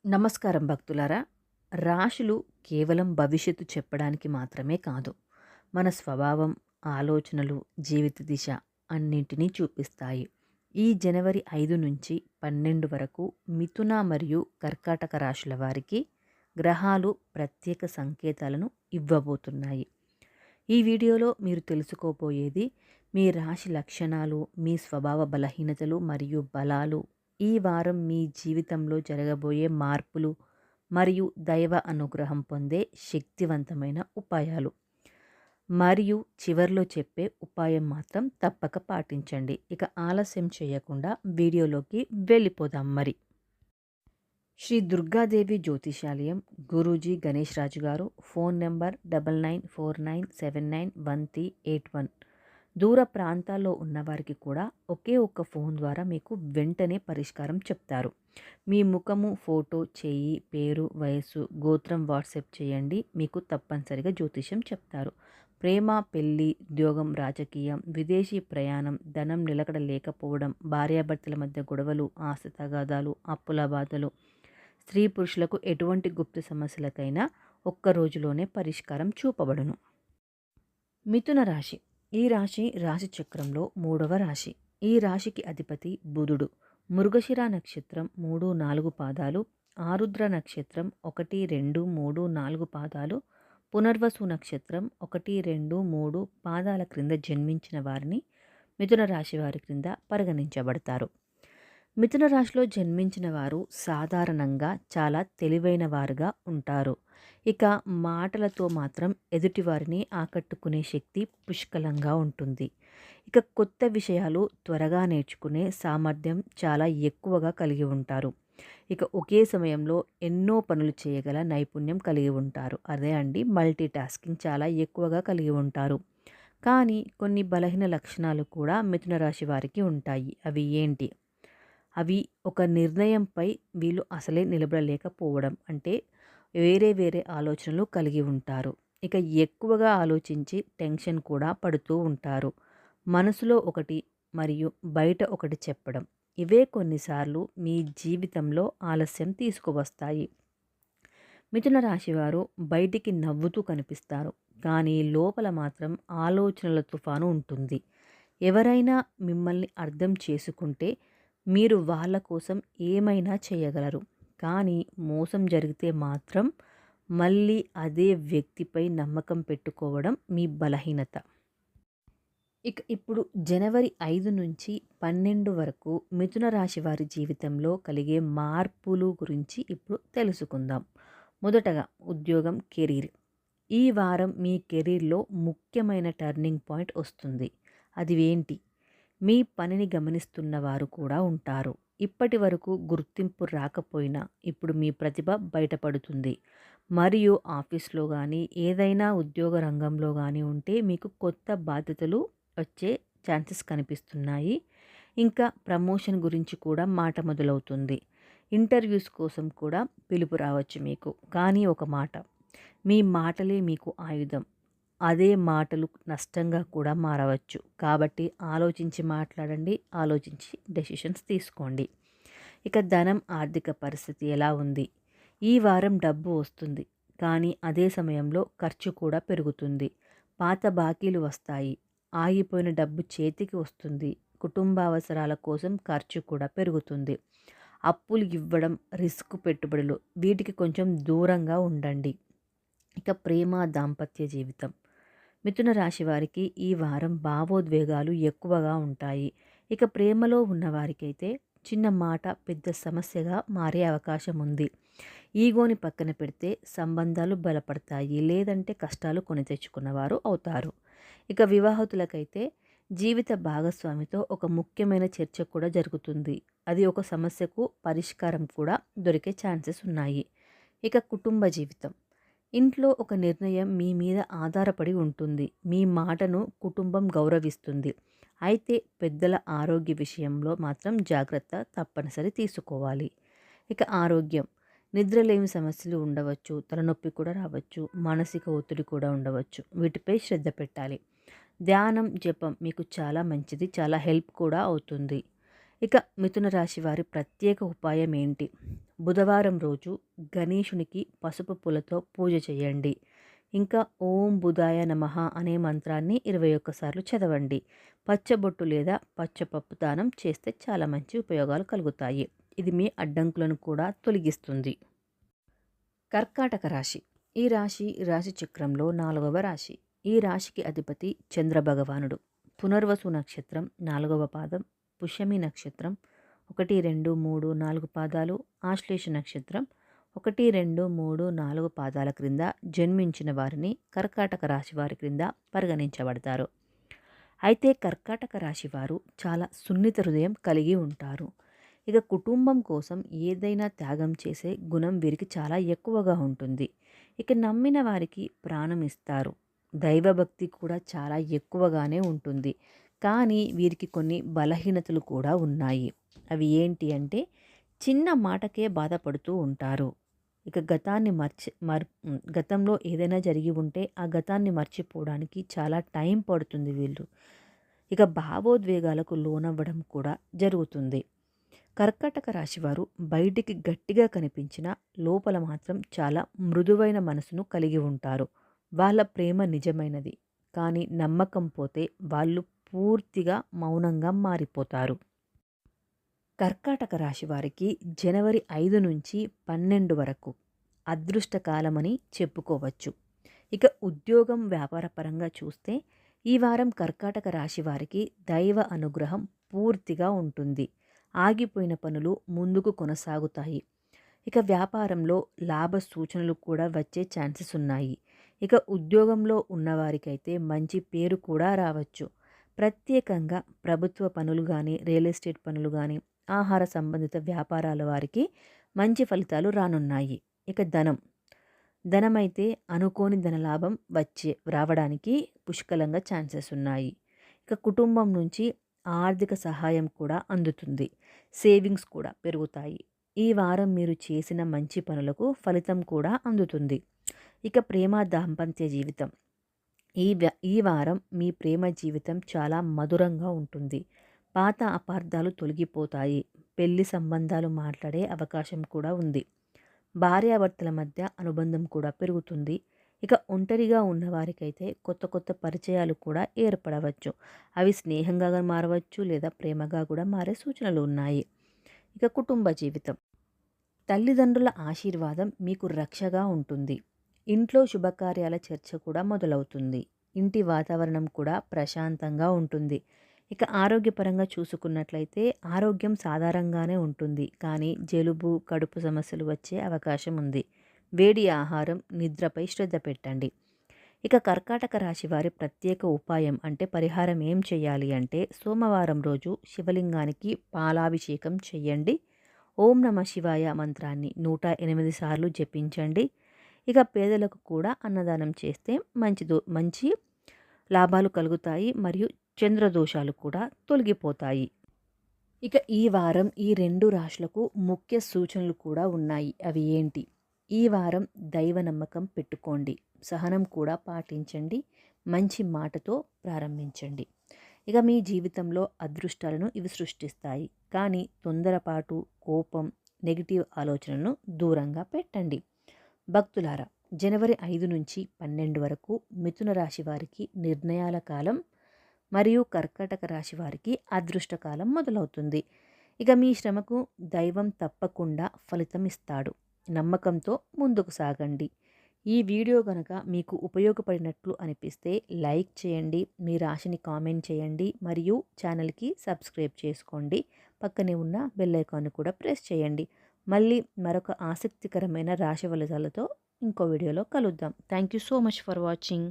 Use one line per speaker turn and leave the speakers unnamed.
నమస్కారం భక్తులారా. రాశులు కేవలం భవిష్యత్తు చెప్పడానికి మాత్రమే కాదు. మన స్వభావం, ఆలోచనలు, జీవిత దిశ అన్నింటినీ చూపిస్తాయి. ఈ జనవరి 5 నుంచి 12 వరకు మిథున మరియు కర్కాటక రాశుల వారికి గ్రహాలు ప్రత్యేక సంకేతాలను ఇవ్వబోతున్నాయి. ఈ వీడియోలో మీరు తెలుసుకోబోయేది మీ రాశి లక్షణాలు, మీ స్వభావ బలహీనతలు మరియు బలాలు, ఈ వారం మీ జీవితంలో జరగబోయే మార్పులు మరియు దైవ అనుగ్రహం పొందే శక్తివంతమైన ఉపాయాలు. మరియు చివర్లో చెప్పే ఉపాయం మాత్రం తప్పక పాటించండి. ఇక ఆలస్యం చేయకుండా వీడియోలోకి వెళ్ళిపోదాం మరి. శ్రీ దుర్గాదేవి జ్యోతిషాలయం, గురూజీ గణేష్ రాజు గారు. Phone number 9949791381. దూర ప్రాంతాల్లో ఉన్నవారికి కూడా ఒకే ఒక్క ఫోన్ ద్వారా మీకు వెంటనే పరిష్కారం చెప్తారు. మీ ముఖము, ఫోటో, చేయి, పేరు, వయస్సు, గోత్రం వాట్సాప్ చేయండి, మీకు తప్పనిసరిగా జ్యోతిష్యం చెప్తారు. ప్రేమ, పెళ్లి, ఉద్యోగం, రాజకీయం, విదేశీ ప్రయాణం, ధనం నిలకడ లేకపోవడం, భార్యాభర్తల మధ్య గొడవలు, ఆస్తి తగాదాలు, అప్పుల బాధలు, స్త్రీ పురుషులకు ఎటువంటి గుప్త సమస్యలకైనా ఒక్క రోజులోనే పరిష్కారం చూపబడును. మిథున రాశి. ఈ రాశి రాశి చక్రంలో 3వ రాశి. ఈ రాశికి అధిపతి బుధుడు. మృగశిర నక్షత్రం 3, 4 పాదాలు, ఆరుద్ర నక్షత్రం 1, 2, 3, 4 పాదాలు, పునర్వసు నక్షత్రం 1, 2, 3 పాదాల క్రింద జన్మించిన వారిని మిథున రాశి వారి క్రింద పరిగణించబడతారు. మిథున రాశిలో జన్మించిన వారు సాధారణంగా చాలా తెలివైన వారుగా ఉంటారు. ఇక మాటలతో మాత్రం ఎదుటివారిని ఆకట్టుకునే శక్తి పుష్కలంగా ఉంటుంది. ఇక కొత్త విషయాలు త్వరగా నేర్చుకునే సామర్థ్యం చాలా ఎక్కువగా కలిగి ఉంటారు. ఇక ఒకే సమయంలో ఎన్నో పనులు చేయగల నైపుణ్యం కలిగి ఉంటారు. అదే అండి, మల్టీ టాస్కింగ్ చాలా ఎక్కువగా కలిగి ఉంటారు. కానీ కొన్ని బలహీన లక్షణాలు కూడా మిథున రాశి వారికి ఉంటాయి. అవి ఏంటి? అవి ఒక నిర్ణయంపై వీళ్ళు అసలే నిలబడలేకపోవడం. అంటే వేరే వేరే ఆలోచనలు కలిగి ఉంటారు. ఇక ఎక్కువగా ఆలోచించి టెన్షన్ కూడా పడుతూ ఉంటారు. మనసులో ఒకటి మరియు బయట ఒకటి చెప్పడం, ఇవే కొన్నిసార్లు మీ జీవితంలో ఆలస్యం తీసుకువస్తాయి. మిథున రాశివారు బయటికి నవ్వుతూ కనిపిస్తారు, కానీ లోపల మాత్రం ఆలోచనల తుఫాను ఉంటుంది. ఎవరైనా మిమ్మల్ని అర్థం చేసుకుంటే మీరు వాళ్ళ కోసం ఏమైనా చేయగలరు. కానీ మోసం జరిగితే మాత్రం మళ్ళీ అదే వ్యక్తిపై నమ్మకం పెట్టుకోవడం మీ బలహీనత. ఇక ఇప్పుడు జనవరి 5 నుంచి 12 వరకు మిథున రాశి వారి జీవితంలో కలిగే మార్పులు గురించి ఇప్పుడు తెలుసుకుందాం. మొదటగా ఉద్యోగం, కెరీర్. ఈ వారం మీ కెరీర్లో ముఖ్యమైన టర్నింగ్ పాయింట్ వస్తుంది. అది ఏంటి? మీ పనిని గమనిస్తున్న వారు కూడా ఉంటారు. ఇప్పటి వరకు గుర్తింపు రాకపోయినా ఇప్పుడు మీ ప్రతిభ బయటపడుతుంది. మరియు ఆఫీస్లో కానీ ఏదైనా ఉద్యోగ రంగంలో కానీ ఉంటే మీకు కొత్త బాధ్యతలు వచ్చే ఛాన్సెస్ కనిపిస్తున్నాయి. ఇంకా ప్రమోషన్ గురించి కూడా మాట మొదలవుతుంది. ఇంటర్వ్యూస్ కోసం కూడా పిలుపు రావచ్చు మీకు. కానీ ఒక మాట, మీ మాటలే మీకు ఆయుధం. అదే మాటలు నష్టంగా కూడా మారవచ్చు. కాబట్టి ఆలోచించి మాట్లాడండి, ఆలోచించి డెసిషన్స్ తీసుకోండి. ఇక ధనం, ఆర్థిక పరిస్థితి ఎలా ఉంది? ఈ వారం డబ్బు వస్తుంది, కానీ అదే సమయంలో ఖర్చు కూడా పెరుగుతుంది. పాత బాకీలు వస్తాయి, ఆగిపోయిన డబ్బు చేతికి వస్తుంది. కుటుంబ అవసరాల కోసం ఖర్చు కూడా పెరుగుతుంది. అప్పులు ఇవ్వడం, రిస్క్ పెట్టుబడులు, వీటికి కొంచెం దూరంగా ఉండండి. ఇక ప్రేమ, దాంపత్య జీవితం. మిథున రాశి వారికి ఈ వారం భావోద్వేగాలు ఎక్కువగా ఉంటాయి. ఇక ప్రేమలో ఉన్నవారికైతే చిన్న మాట పెద్ద సమస్యగా మారే అవకాశం ఉంది. ఈగోని పక్కన పెడితే సంబంధాలు బలపడతాయి, లేదంటే కష్టాలు కొని తెచ్చుకున్నవారు అవుతారు. ఇక వివాహితులకైతే జీవిత భాగస్వామితో ఒక ముఖ్యమైన చర్చ కూడా జరుగుతుంది. అది ఒక సమస్యకు పరిష్కారం కూడా దొరికే ఛాన్సెస్ ఉన్నాయి. ఇక కుటుంబ జీవితం. ఇంట్లో ఒక నిర్ణయం మీ మీద ఆధారపడి ఉంటుంది. మీ మాటను కుటుంబం గౌరవిస్తుంది. అయితే పెద్దల ఆరోగ్య విషయంలో మాత్రం జాగ్రత్త తప్పనిసరి తీసుకోవాలి. ఇక ఆరోగ్యం. నిద్రలేమి సమస్యలు ఉండవచ్చు, తలనొప్పి కూడా రావచ్చు, మానసిక ఒత్తిడి కూడా ఉండవచ్చు. వీటిపై శ్రద్ధ పెట్టాలి. ధ్యానం, జపం మీకు చాలా మంచిది, చాలా హెల్ప్ కూడా అవుతుంది. ఇక మిథున రాశి వారి ప్రత్యేక ఉపాయం ఏంటి? బుధవారం రోజు గణేశునికి పసుపు పూలతో పూజ చేయండి. ఇంకా ఓం బుధాయ నమః అనే మంత్రాన్ని 21 సార్లు చదవండి. పచ్చబొట్టు లేదా పచ్చపప్పు దానం చేస్తే చాలా మంచి ఉపయోగాలు కలుగుతాయి. ఇది మీ అడ్డంకులను కూడా తొలగిస్తుంది. కర్కాటక రాశి. ఈ రాశి చక్రంలో 4వ రాశి. ఈ రాశికి అధిపతి చంద్రభగవానుడు. పునర్వసు నక్షత్రం 4వ పాదం, పుష్యమి నక్షత్రం 1, 2, 3, 4 పాదాలు, ఆశ్లేష నక్షత్రం 1, 2, 3, 4 పాదాల క్రింద జన్మించిన వారిని కర్కాటక రాశి వారి క్రింద పరిగణించబడతారు. అయితే కర్కాటక రాశి వారు చాలా సున్నిత హృదయం కలిగి ఉంటారు. ఇక కుటుంబం కోసం ఏదైనా త్యాగం చేసే గుణం వీరికి చాలా ఎక్కువగా ఉంటుంది. ఇక నమ్మిన వారికి ప్రాణం ఇస్తారు. దైవభక్తి కూడా చాలా ఎక్కువగానే ఉంటుంది. కానీ వీరికి కొన్ని బలహీనతలు కూడా ఉన్నాయి. అవి ఏంటి అంటే చిన్న మాటకే బాధపడుతూ ఉంటారు. ఇక గతంలో ఏదైనా జరిగి ఉంటే ఆ గతాన్ని మర్చిపోవడానికి చాలా టైం పడుతుంది వీళ్ళు. ఇక భావోద్వేగాలకు లోనవ్వడం కూడా జరుగుతుంది. కర్కాటక రాశివారు బయటికి గట్టిగా కనిపించినా లోపల మాత్రం చాలా మృదువైన మనసును కలిగి ఉంటారు. వాళ్ళ ప్రేమ నిజమైనది. కానీ నమ్మకం పోతే వాళ్ళు పూర్తిగా మౌనంగా మారిపోతారు. కర్కాటక రాశి వారికి జనవరి 5 నుంచి 12 వరకు అదృష్టకాలమని చెప్పుకోవచ్చు. ఇక ఉద్యోగం వ్యాపార పరంగా చూస్తే ఈ వారం కర్కాటక రాశి వారికి దైవ అనుగ్రహం పూర్తిగా ఉంటుంది. ఆగిపోయిన పనులు ముందుకు కొనసాగుతాయి. ఇక వ్యాపారంలో లాభ సూచనలు కూడా వచ్చే ఛాన్సెస్ ఉన్నాయి. ఇక ఉద్యోగంలో ఉన్నవారికైతే మంచి పేరు కూడా రావచ్చు. ప్రత్యేకంగా ప్రభుత్వ పనులు కానీ, రియల్ ఎస్టేట్ పనులు కానీ, ఆహార సంబంధిత వ్యాపారాల వారికి మంచి ఫలితాలు రానున్నాయి. ఇక ధనమైతే అనుకోని ధనలాభం రావడానికి పుష్కలంగా ఛాన్సెస్ ఉన్నాయి. ఇక కుటుంబం నుంచి ఆర్థిక సహాయం కూడా అందుతుంది. సేవింగ్స్ కూడా పెరుగుతాయి. ఈ వారం మీరు చేసిన మంచి పనులకు ఫలితం కూడా అందుతుంది. ఇక ప్రేమ దాంపత్య జీవితం. ఈ వారం మీ ప్రేమ జీవితం చాలా మధురంగా ఉంటుంది. పాత అపార్థాలు తొలగిపోతాయి. పెళ్లి సంబంధాలు మాట్లాడే అవకాశం కూడా ఉంది. భార్యాభర్తల మధ్య అనుబంధం కూడా పెరుగుతుంది. ఇక ఒంటరిగా ఉన్నవారికైతే కొత్త కొత్త పరిచయాలు కూడా ఏర్పడవచ్చు. అవి స్నేహంగా మారవచ్చు లేదా ప్రేమగా కూడా మారే సూచనలు ఉన్నాయి. ఇక కుటుంబ జీవితం. తల్లిదండ్రుల ఆశీర్వాదం మీకు రక్షగా ఉంటుంది. ఇంట్లో శుభకార్యాల చర్చ కూడా మొదలవుతుంది. ఇంటి వాతావరణం కూడా ప్రశాంతంగా ఉంటుంది. ఇక ఆరోగ్యపరంగా చూసుకున్నట్లయితే ఆరోగ్యం సాధారణంగానే ఉంటుంది. కానీ జలుబు, కడుపు సమస్యలు వచ్చే అవకాశం ఉంది. వేడి ఆహారం, నిద్రపై శ్రద్ధ పెట్టండి. ఇక కర్కాటక రాశి వారి ప్రత్యేక ఉపాయం అంటే పరిహారం ఏం చేయాలి అంటే సోమవారం రోజు శివలింగానికి పాలాభిషేకం చేయండి. ఓం నమ శివాయ మంత్రాన్ని 108 సార్లు జపించండి. ఇక పేదలకు కూడా అన్నదానం చేస్తే మంచి లాభాలు కలుగుతాయి మరియు చంద్రదోషాలు కూడా తొలగిపోతాయి. ఇక ఈ వారం ఈ 2 రాశులకు ముఖ్య సూచనలు కూడా ఉన్నాయి. అవి ఏంటి? ఈ వారం దైవ నమ్మకం పెట్టుకోండి. సహనం కూడా పాటించండి. మంచి మాటతో ప్రారంభించండి. ఇక మీ జీవితంలో అదృష్టాలను ఇవి సృష్టిస్తాయి. కానీ తొందరపాటు, కోపం, నెగిటివ్ ఆలోచనలను దూరంగా పెట్టండి. భక్తులారా, జనవరి 5 నుంచి 12 వరకు మిథున రాశి వారికి నిర్ణయాల కాలం మరియు కర్కాటక రాశి వారికి అదృష్టకాలం మొదలవుతుంది. ఇక మీ శ్రమకు దైవం తప్పకుండా ఫలితం ఇస్తాడు. నమ్మకంతో ముందుకు సాగండి. ఈ వీడియో కనుక మీకు ఉపయోగపడినట్లు అనిపిస్తే లైక్ చేయండి, మీ రాశిని కామెంట్ చేయండి మరియు ఛానల్కి సబ్స్క్రైబ్ చేసుకోండి. పక్కనే ఉన్న బెల్ ఐకాన్ కూడా ప్రెస్ చేయండి. మళ్ళీ మరొక ఆసక్తికరమైన రాశి ఫలితాలతో ఇంకో వీడియోలో కలుద్దాం. Thank you so much for watching.